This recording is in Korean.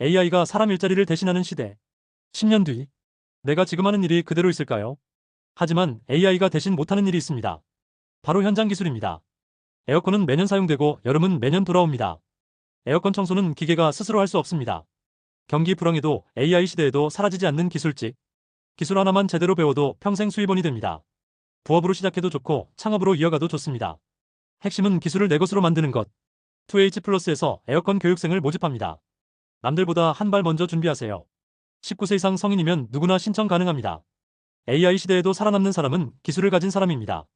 AI가 사람 일자리를 대신하는 시대. 10년 뒤, 내가 지금 하는 일이 그대로 있을까요? 하지만 AI가 대신 못하는 일이 있습니다. 바로 현장 기술입니다. 에어컨은 매년 사용되고 여름은 매년 돌아옵니다. 에어컨 청소는 기계가 스스로 할 수 없습니다. 경기 불황에도 AI 시대에도 사라지지 않는 기술직. 기술 하나만 제대로 배워도 평생 수입원이 됩니다. 부업으로 시작해도 좋고 창업으로 이어가도 좋습니다. 핵심은 기술을 내 것으로 만드는 것. 2H 플러스에서 에어컨 교육생을 모집합니다. 남들보다 한 발 먼저 준비하세요. 19세 이상 성인이면 누구나 신청 가능합니다. AI 시대에도 살아남는 사람은 기술을 가진 사람입니다.